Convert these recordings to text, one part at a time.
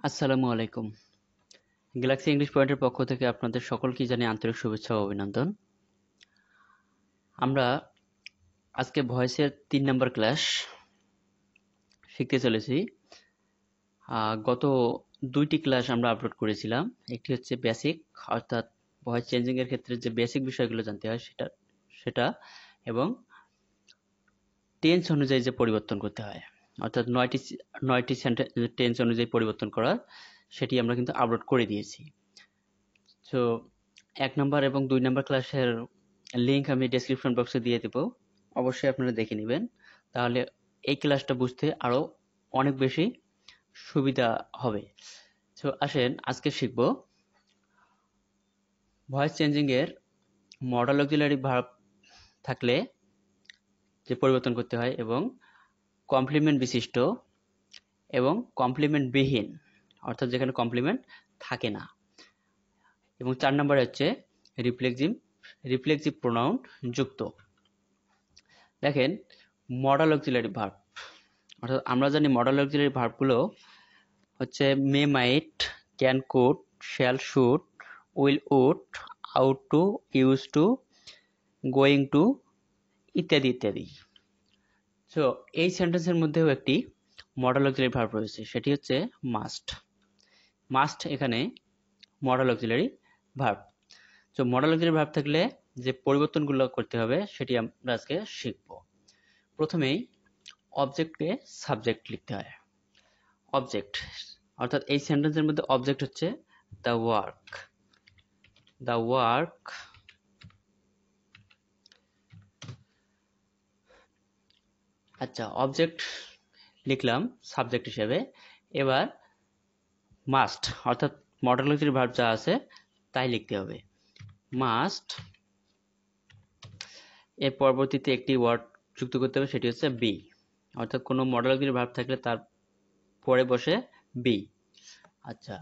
আসসালামু আলাইকুম। Galaxy English পয়েন্টের পক্ষ থেকে আপনাদের সকলকে জানাই আন্তরিক শুভেচ্ছা ও অভিনন্দন। আমরা আজকে ভয়েসের ৩ নাম্বার ক্লাস শিখতে চলেছি। গত ২টি ক্লাস আমরা আপলোড করেছিলাম। একটি হচ্ছে বেসিক, অর্থাৎ ভয়েস চেঞ্জিং এর ক্ষেত্রে যে বেসিক বিষয়গুলো জানতে হয় সেটা এবং টেন্স অনুযায়ী যে পরিবর্তন করতে হয়, অর্থাৎ ৯টি টেন্স অনুযায়ী পরিবর্তন করা, সেটি আমরা কিন্তু আপলোড করে দিয়েছি। সো ১ নাম্বার এবং ২ নাম্বার ক্লাসের লিংক আমি ডেসক্রিপশন বক্সে দিয়ে দেব। অবশ্যই আপনারা দেখে নেবেন। তাহলে এই ক্লাসটা বুঝতে আরো অনেক বেশি সুবিধা হবে। সো আসেন আজকে শিখব ভয়েস চেঞ্জিং এর মডাল অক্সিলারি ভার্ব থাকলে যে পরিবর্তন করতে হয় এবং কমপ্লিমেন্ট বিশিষ্ট এবং কমপ্লিমেন্ট বিহীন, অর্থাৎ যেখানে কমপ্লিমেন্ট থাকে না। এবং ৪ নম্বরে হচ্ছে রিফ্লেক্সিভ প্রোনাউন যুক্ত। দেখেন, মডাল অক্সিলারি ভার্ব, অর্থাৎ আমরা জানি মডাল অক্সিলারি ভার্বগুলো হচ্ছে may, might, can, could, shall, should, will, would, ought to, use to, going to ইত্যাদি ইত্যাদি। সো এই সেন্টেন্সের মধ্যেও একটি মডাল অক্সিলারি ভার্ব রয়েছে, সেটি হচ্ছে মাস্ট। মাস্ট এখানে modal auxiliary verb. So modal auxiliary verb থাকলে যে পরিবর্তনগুলো করতে হবে সেটি আমরা আজকে শিখব। প্রথমেই অবজেক্টকে সাবজেক্ট লিখতে হয়। অবজেক্ট, অর্থাৎ এই সেন্টেন্সের মধ্যে অবজেক্ট হচ্ছে দ্য ওয়ার্ক। দ্য ওয়ার্ক আচ্ছা, অবজেক্ট লিখলাম সাবজেক্ট হিসেবে। এবার মাস্ট, অর্থাৎ মডাল অক্সিলারি ভার্ব যা আছে তাই লিখতে হবে। মাস্ট এর পরবর্তীতে একটি ওয়ার্ড যুক্ত করতে হবে, সেটি হচ্ছে বি। অর্থাৎ কোনো মডাল অক্সিলারি ভার্ব থাকলে তার পরে বসে বি। আচ্ছা,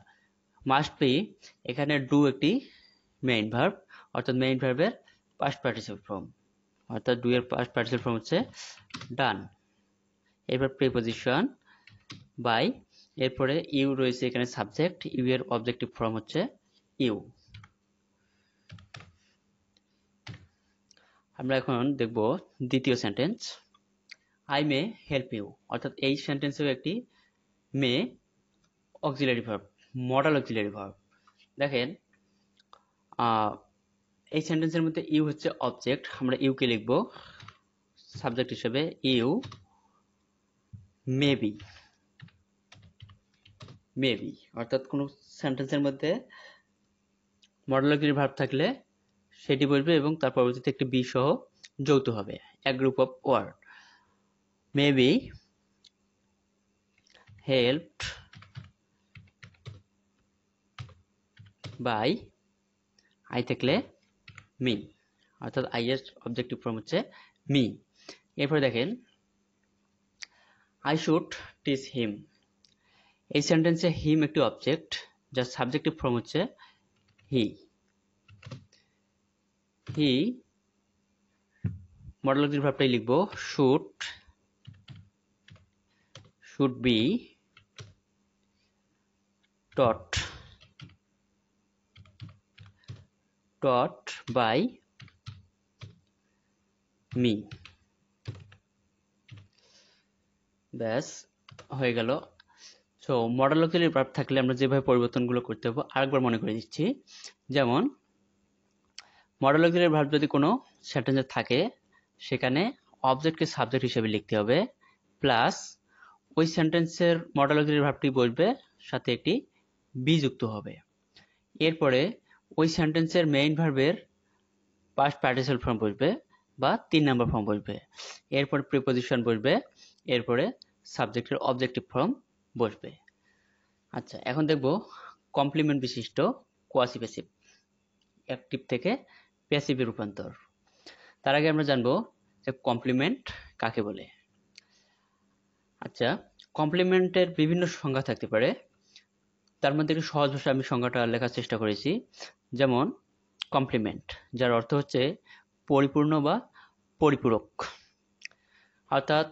মাস্ট বি, এখানে ডু একটি মেইন ভার্ব, অর্থাৎ মেইন ভার্বের পাস্ট পার্টিসিপল ফর্ম, অর্থাৎ ডু এর পাস্ট পার্টিসিপল ফর্ম হচ্ছে ডান। এরপর প্রিপজিশন বাই, এরপরে ইউ রয়েছে এখানে সাবজেক্ট, ইউ এর অবজেক্টিভ ফর্ম হচ্ছে ইউ। আমরা এখন দেখব দ্বিতীয় sentence, I may help you, অর্থাৎ এই সেন্টেন্সেও একটি may auxiliary verb, modal auxiliary verb. দেখেন, এই সেন্টেন্সের মধ্যে ইউ হচ্ছে অবজেক্ট, আমরা ইউকে লিখব সাবজেক্ট হিসেবে ইউ মেবি। মেবি, অর্থাৎ কোনো সেন্টেন্সের মধ্যে মডাল অক্সিলারি ভার্ব থাকলে সেটি বলবে এবং তার পরবর্তীতে একটি বি সহ যৌথ হবে, এক group of word. Maybe helped by, I থাকলে মি, অর্থাৎ আই এর অবজেক্টিভ ফর্ম হচ্ছে মি। এরপরে দেখেন, আই শুড টিচ হিম, এই সেন্টেন্সে হিম একটি অবজেক্ট যার সাবজেক্টিভ ফর্ম হচ্ছে হি। হি মডেল অক্সিলারি ভার্বটাই লিখব should be taught by me। ব্যাস হয়ে গেল। সো মডেল অক্সিলারি ভার্ব থাকলে আমরা যেভাবে পরিবর্তনগুলো করতে হবে আরেকবার মনে করে দিচ্ছি। যেমন মডেল অক্সিলারি ভার্ব যদি কোনো সেন্টেন্সে থাকে, সেখানে অবজেক্টকে সাবজেক্ট হিসেবে লিখতে হবে, প্লাস ওই সেন্টেন্সের মডেল অক্সিলারি ভার্বটি বসবে, সাথে একটি বি যুক্ত হবে। এরপরে ওই সেন্টেন্সের মেইন ভার্বের পাস্ট পার্টিসিপল ফর্ম বসবে বা ৩ নাম্বার ফর্ম বসবে। এরপরে প্রিপজিশন বসবে, এরপরে সাবজেক্টের অবজেক্টিভ ফর্ম বসবে। আচ্ছা, এখন দেখব কমপ্লিমেন্ট বিশিষ্ট কোয়াসি প্যাসিভ, অ্যাক্টিভ থেকে প্যাসিভে রূপান্তর। তার আগে আমরা জানবো যে কমপ্লিমেন্ট কাকে বলে। আচ্ছা, কমপ্লিমেন্টের বিভিন্ন সংজ্ঞা থাকতে পারে, তার মধ্যে একটু সহজ ভাষায় আমি সংজ্ঞাটা লেখার চেষ্টা করেছি। যেমন কমপ্লিমেন্ট, যার অর্থ হচ্ছে পরিপূর্ণ বা পরিপূরক, অর্থাৎ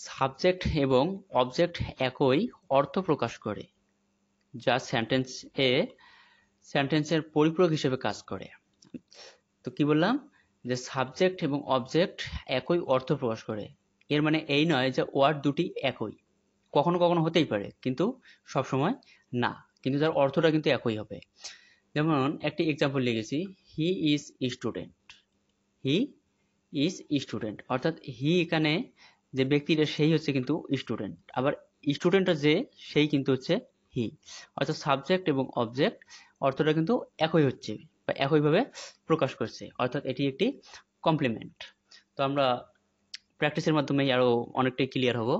সাবজেক্ট এবং অবজেক্ট একই অর্থ প্রকাশ করে। যা সেন্টেন্সের পরিপূরক হিসেবে কাজ করে। তো কি বললাম যে সাবজেক্ট এবং অবজেক্ট একই অর্থ প্রকাশ করে। এর মানে এই নয় যে ওয়ার্ড দুটি একই, কখনো কখনো হতেই পারে কিন্তু সবসময় না, কিন্তু তার অর্থটা কিন্তু একই হবে। যেমন একটি এক্সাম্পল লিখেছি, he is student. He is student অর্থাৎ হি এখানে যে ব্যক্তিটা সেই হচ্ছে কিন্তু স্টুডেন্ট, আবার স্টুডেন্টটা যে সেই কিন্তু হচ্ছে হি, অর্থাৎ সাবজেক্ট এবং অবজেক্ট অর্থটা কিন্তু একই হচ্ছে বা একইভাবে প্রকাশ করছে, অর্থাৎ এটি একটি কমপ্লিমেন্ট। তো আমরা প্র্যাকটিসের মাধ্যমেই আরো অনেকটাই ক্লিয়ার হব।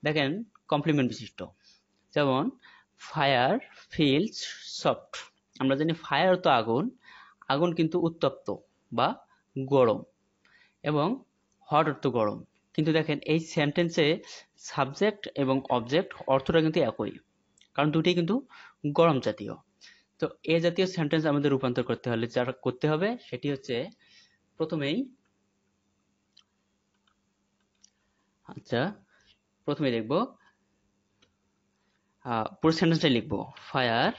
দেখেন কমপ্লিমেন্ট বিশিষ্ট, যেমন ফায়ার ফিলস সফট। আমরা জানি ফায়ার তো আগুন, আগুন কিন্তু উত্তপ্ত বা গরম, এবং হট অর্থ গরম। কিন্তু দেখেন এই সেন্টেন্সে সাবজেক্ট এবং অবজেক্ট অর্থটা কিন্তু একই, কারণ দুটি কিন্তু গরম জাতীয়। তো এ জাতীয় সেন্টেন্স আমাদের রূপান্তর করতে হলে যা করতে হবে সেটি হচ্ছে প্রথমেই দেখব, পুরো সেন্টেন্সটাই লিখব, ফায়ার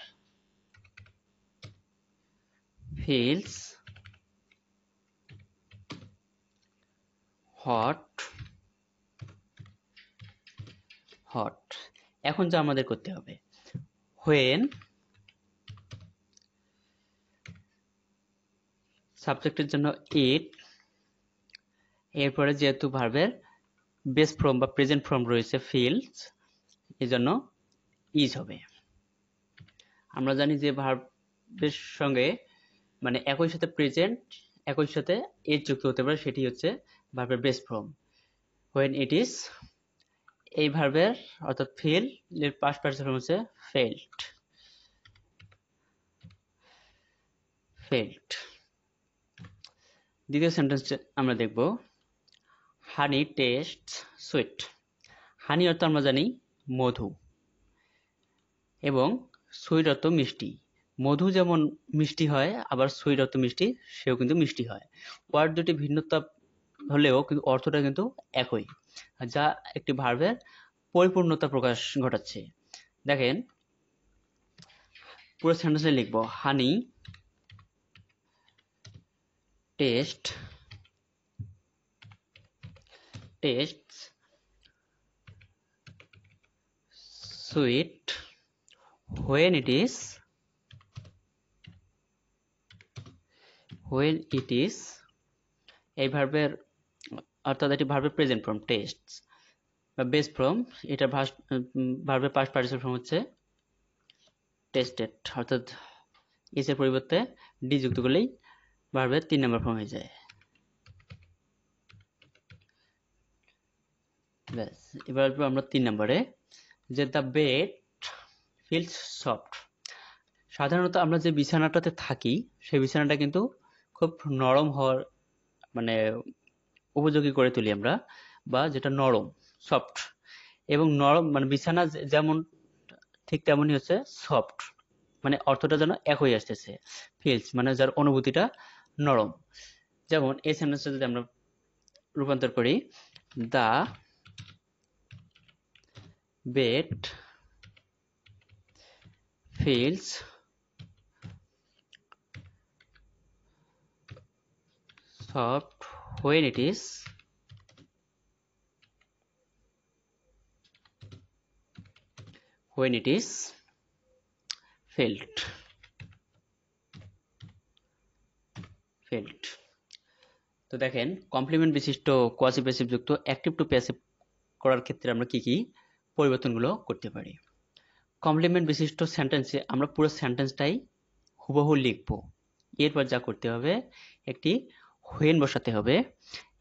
ফিলস হট হট। এখন যা আমাদের করতে হবে, হোয়েন সাবজেক্টের জন্য ইট, এরপরে যেহেতু ভার্বের বেস ফর্ম বা প্রেজেন্ট ফর্ম রয়েছে ফিলস, এই জন্য ইজ হবে। আমরা জানি যে ভার্বের সঙ্গে মানে একই সাথে প্রেজেন্ট একই সাথে এজ যুক্ত হতে পারে, সেটি হচ্ছে ভার্বের base form. When it is, এই ভার্বের অর্থাৎ ফিল এর পাস্ট পার্টিসিপল ফর্ম হচ্ছে ফেল্ট। দ্বিতীয় সেন্টেন্স আমরা দেখব, হানি টেস্ট সুইট। হানি অর্থ আমরা জানি মধু, এবং সুইট অর্থ মিষ্টি। মধু যেমন মিষ্টি হয়, আবার সুইট অর্থ মিষ্টি, সেও কিন্তু মিষ্টি হয়। ওয়ার্ড দুটি ভিন্নতা হলেও কিন্তু অর্থটা কিন্তু একই, যা একটি ভার্বের পরিপূর্ণতা প্রকাশ ঘটাচ্ছে। দেখেন পুরো সেন্টেন্সে লিখব, honey taste sweet when it is এই ভার্বের অর্থাৎ এটি ভার্বের প্রেজেন্ট ফর্ম টেস্ট বা বেস ফর্ম, এটা ভার্বের পাস্ট পার্টিসিপল ফর্ম হচ্ছে টেস্টেড, অর্থাৎ এস এর পরিবর্তে ডি যুক্ত করলেই ভার্বের 3 নম্বর ফর্ম হয়ে যায়। ব্যাস, এবার আসবো আমরা 3 নম্বরে, যে দ্য বেড ফিলস সফট। সাধারণত আমরা যে বিছানাটাতে থাকি সেই বিছানাটা কিন্তু খুব নরম হওয়ার মানে উপযোগী করে তুলি আমরা, বা যেটা নরম সফট, এবং নরম মানে বিছানা যেমন ঠিক তেমনই হচ্ছে সফট, মানে অর্থটা যেন একই আসতেছে। ফিলস মানে যার অনুভূতিটা নরম। যেমন এই সেন্টেন্সটা যদি আমরা রূপান্তর করি, the bed feels soft when it is felt. তো দেখেন কমপ্লিমেন্ট বিশিষ্ট কোয়াসি প্যাসিভ যুক্ত অ্যাক্টিভ টু প্যাসিভ করার ক্ষেত্রে আমরা কি কি পরিবর্তনগুলো করতে পারি। কমপ্লিমেন্ট বিশিষ্ট সেন্টেন্সে আমরা পুরো সেন্টেন্সটাই হুবহু লিখব। এরপর যা করতে হবে, একটি হোয়েন বসাতে হবে,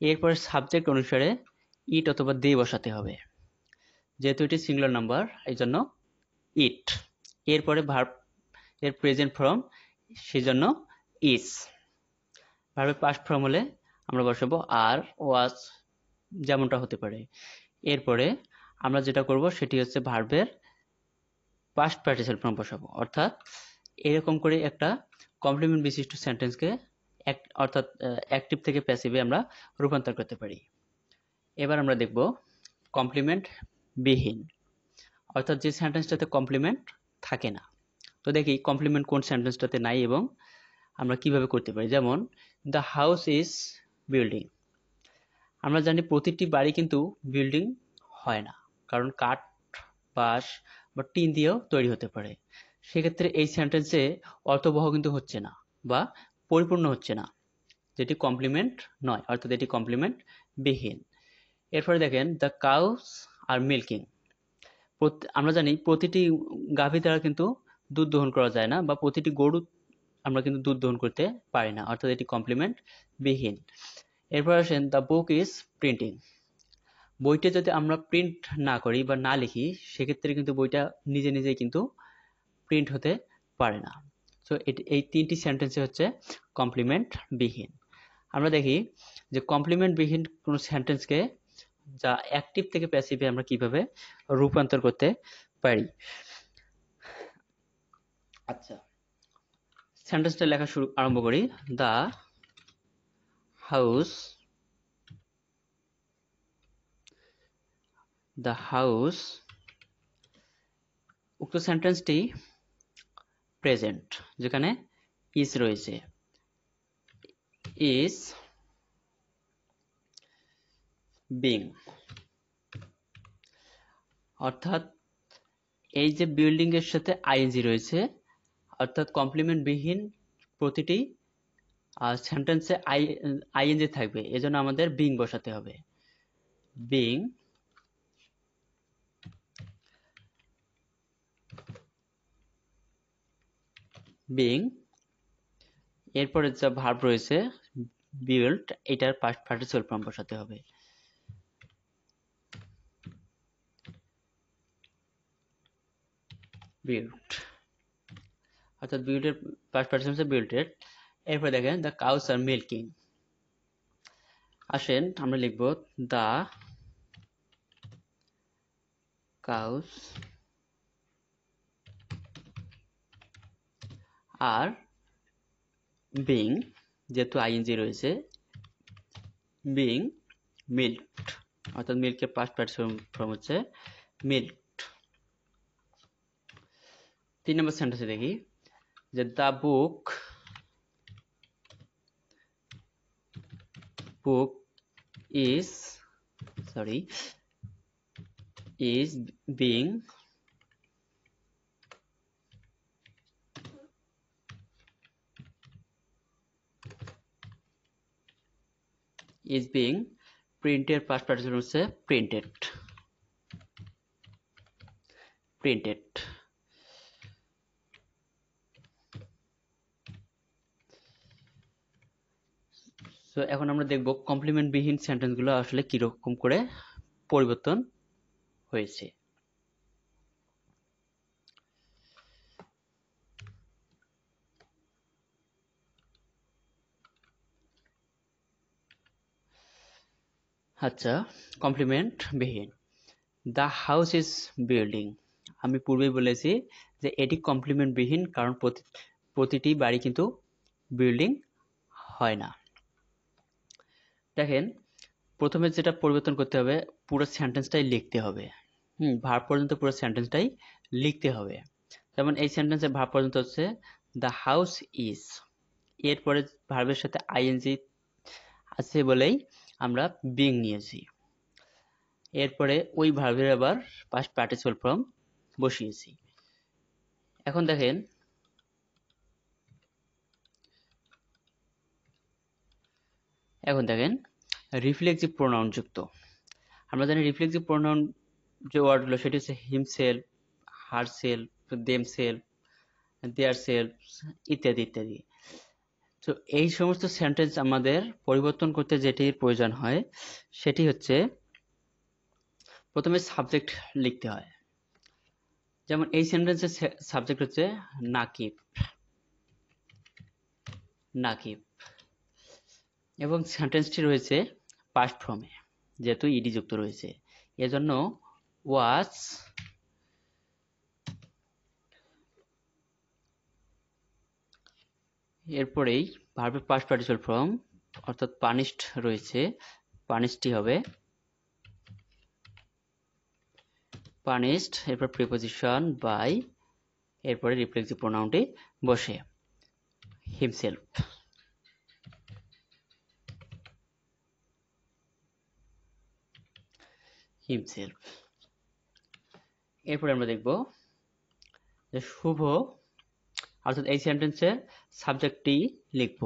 এরপর সাবজেক্ট অনুসারে ইট অথবা দে বসাতে হবে। যেহেতু এটি সিঙ্গুলার নাম্বার এই জন্য ইট, এরপরে ভার্ব এর প্রেজেন্ট ফর্ম সেজন্য ইজ, ভার্বের পাস্ট ফর্ম হলে আমরা বসাবো আর, ওয়াজ, যেমনটা হতে পারে। এরপরে আমরা যেটা করব সেটি হচ্ছে ভার্বের পাস্ট পার্টিসিপল ফর্ম বসাবো, অর্থাৎ এরকম করে একটা কমপ্লিমেন্ট বিশিষ্ট সেন্টেন্সকে অর্থাৎ অ্যাক্টিভ থেকে প্যাসিভে আমরা রূপান্তর করতে পারি। এবার আমরা দেখব কমপ্লিমেন্ট বিহীন, অর্থাৎ যে সেন্টেন্সটাতে কমপ্লিমেন্ট থাকে না। তো দেখি কমপ্লিমেন্ট কোন সেন্টেন্সটাতে নাই এবং আমরা কিভাবে করতে পারি। যেমন দ্য হাউস ইজ বিল্ডিং। আমরা জানি প্রতিটি বাড়ি কিন্তু বিল্ডিং হয় না, কারণ কাঠ, বাঁশ বা টিন দিয়েও তৈরি হতে পারে। সেক্ষেত্রে এই সেন্টেন্সে অর্থবহ কিন্তু হচ্ছে না বা পরিপূর্ণ হচ্ছে না, যেটি কমপ্লিমেন্ট নয়, অর্থাৎ এটি কমপ্লিমেন্ট বিহীন। এরপরে দেখেন দ্য কাউস আর মিল্কিং। আমরা জানি প্রতিটি গাভী দ্বারা কিন্তু দুধ দহন করা যায় না, বা প্রতিটি গরু আমরা কিন্তু দুধ দহন করতে পারি না, অর্থাৎ এটি কমপ্লিমেন্ট বিহীন। এরপর আসেন দ্য বুক ইজ প্রিন্টিং। বইটা যদি আমরা প্রিন্ট না করি বা না লিখি, সেক্ষেত্রে কিন্তু বইটা নিজে নিজেই কিন্তু প্রিন্ট হতে পারে না। সো এই তিনটি সেন্টেন্সে হচ্ছে কমপ্লিমেন্ট বিহীন। আমরা দেখি যে কমপ্লিমেন্ট বিহীন কোনো সেন্টেন্সকে যা অ্যাক্টিভ থেকে প্যাসিভে আমরা কিভাবে রূপান্তর করতে পারি। আচ্ছা, সেন্টেন্সটা লেখা আরম্ভ করি। দ্য হাউস উক্ত সেন্টেন্সটি প্রেজেন্ট, যেখানে ইজ রয়েছে। ইজ বিং, অর্থাৎ এই যে বিল্ডিং এর সাথে আইএনজি রয়েছে, অর্থাৎ কমপ্লিমেন্ট বিহীন প্রতিটি সেন্টেন্সে আইএনজি থাকবে, এজন্য আমাদের বিং বসাতে হবে। বিং বিং এরপরে যা ভার্ব রয়েছে বিল্ট, এটার পাস্ট পার্টিসিপল ফর্ম বসাতে হবে। বিল্ট, অর্থাৎ বিল্টের পাস্ট পার্টিসিপল হচ্ছে বিল্টেড। এরপর দেখেন দ্য কাউস আর মিল্কিং। আসেন আমরা লিখব দ্য কাউস আর বিং, যেহেতু আইএনজি রয়েছে, বিং মিল্কড, অর্থাৎ মিল্কের পাস্ট পার্টিসিপল ফর্ম হচ্ছে মিল্কড। 3 নম্বর সেন্টেন্সে দেখি যে দ্য বুক ইজ বিং প্রিন্টের পাস্ট পার্টিসিপল হচ্ছে প্রিন্টেড। তো এখন আমরা দেখব কমপ্লিমেন্ট বিহীন সেন্টেন্সগুলো আসলে কিরকম করে পরিবর্তন হয়েছে। আচ্ছা, কমপ্লিমেন্ট বিহীন। The house is building. আমি পূর্বেই বলেছি যে এটি কমপ্লিমেন্ট বিহীন, কারণ প্রতিটি বাড়ি কিন্তু বিল্ডিং হয় না। দেখেন প্রথমে যেটা পরিবর্তন করতে হবে, পুরো সেন্টেন্সটাই লিখতে হবে। ভার্ব পর্যন্ত পুরো সেন্টেন্সটাই লিখতে হবে। যেমন এই সেন্টেন্সের ভার্ব পর্যন্ত হচ্ছে দ্য হাউস ইজ, এরপরে ভার্বের সাথে আইএনজি আছে বলেই আমরা বিং নিয়েছি। এরপরে ওই ভার্বের আবার পাস্ট পার্টিসিপল ফর্ম বসিয়েছি। এখন দেখেন রিফ্লেক্সিভ প্রোনাউন যুক্ত। আমরা জানি রিফ্লেক্সিভ প্রোনাউন যে ওয়ার্ডগুলো, সেটি হচ্ছে হিমসেলফ, হারসেলফ, দেমসেলফ, দেয়ারসেলফ ইত্যাদি ইত্যাদি। তো এই সমস্ত সেন্টেন্স আমাদের পরিবর্তন করতে যেটির প্রয়োজন হয়, সেটি হচ্ছে প্রথমে সাবজেক্ট লিখতে হয়। যেমন এই সেন্টেন্সের সাবজেক্ট হচ্ছে নাকিব, এবং সেন্টেন্সটি রয়েছে পাস্ট ফর্মে, যেহেতু ইডি যুক্ত রয়েছে, এজন্য ওয়াজ, এরপরেই ভার্বের পাস্ট পার্টিসিপল ফর্ম অর্থাৎ পানিশড রয়েছে, পানিশডটি হবে পানিশড, এরপর প্রিপোজিশন বাই, এরপরে রিফ্লেক্সিভ প্রোনাউনটি বসে। Himself, himself. এরপরে আমরা দেখব যে শুভ, অর্থাৎ এই সেন্টেন্সে সাবজেক্টটি লিখব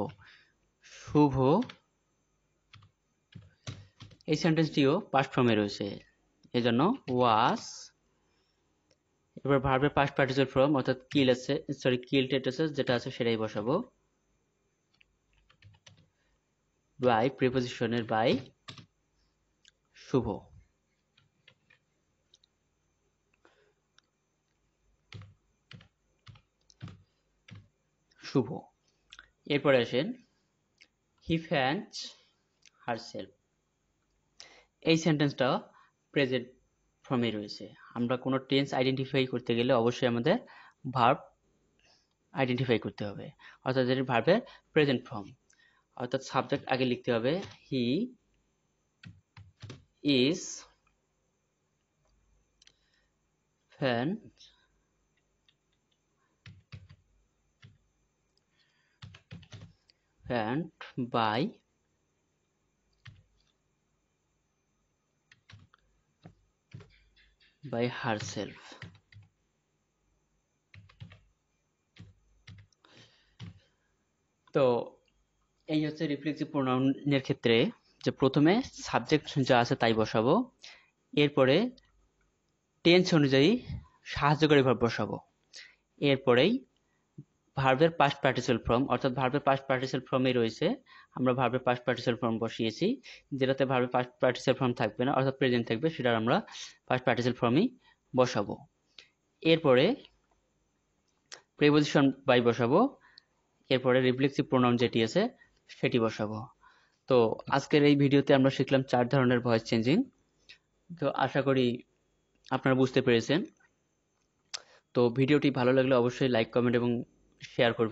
শুভ। এই সেন্টেন্সটিও পাস্ট ফর্মে রয়েছে, এজন্য ওয়াজ। এবার ভার্বের পাস্ট পার্টিসিপল ফর্ম অর্থাৎ কিল আছে, সরি কিল টেট আছে, যেটা আছে সেটাই বসাবো। বাই প্রিপোজিশনের বাই শুভ। শুভ। এরপরে আসেন হি ফ্যান্স হারসেলফ। এই সেন্টেন্সটা প্রেজেন্ট ফর্মে রয়েছে। আমরা কোনো টেন্স আইডেন্টিফাই করতে গেলে অবশ্যই আমাদের ভার্ব আইডেন্টিফাই করতে হবে, অর্থাৎ এটি ভার্বের প্রেজেন্ট ফর্ম। অর্থাৎ সাবজেক্ট আগে লিখতে হবে হি ইজ ফ্যান্ড বাই হারসেলফ। তো এই হচ্ছে রিফ্লেক্সিভ প্রোনাউনের ক্ষেত্রে, যে প্রথমে সাবজেক্ট যা আছে তাই বসাবো, এরপরে টেন্স অনুযায়ী সাহায্যকারী ভার্ব বসাবো, এরপরেই ভার্বের পাস্ট পার্টিসিপল ফর্ম, অর্থাৎ ভার্বের পাস্ট পার্টিসিপল ফর্মে রয়েছে, আমরা ভার্বের পাস্ট পার্টিসিপল ফর্ম বসিয়েছি। যেটাতে ভার্বের পাস্ট পার্টিসিপল ফর্ম থাকবে না, অর্থাৎ প্রেজেন্ট থাকবে, সেটা আমরা পাস্ট পার্টিসিপল ফর্মই বসাবো। এরপরে প্রিপোজিশন বাই বসাবো, এরপরে রিফ্লেক্সিভ প্রোনাউন যেটি আছে সেটি বসাবো। তো আজকের এই ভিডিওতে আমরা শিখলাম 4 ধরনের ভয়েস চেঞ্জিং। তো আশা করি আপনারা বুঝতে পেরেছেন। তো ভিডিওটি ভালো লাগলে অবশ্যই লাইক, কমেন্ট এবং শেয়ার করবেন।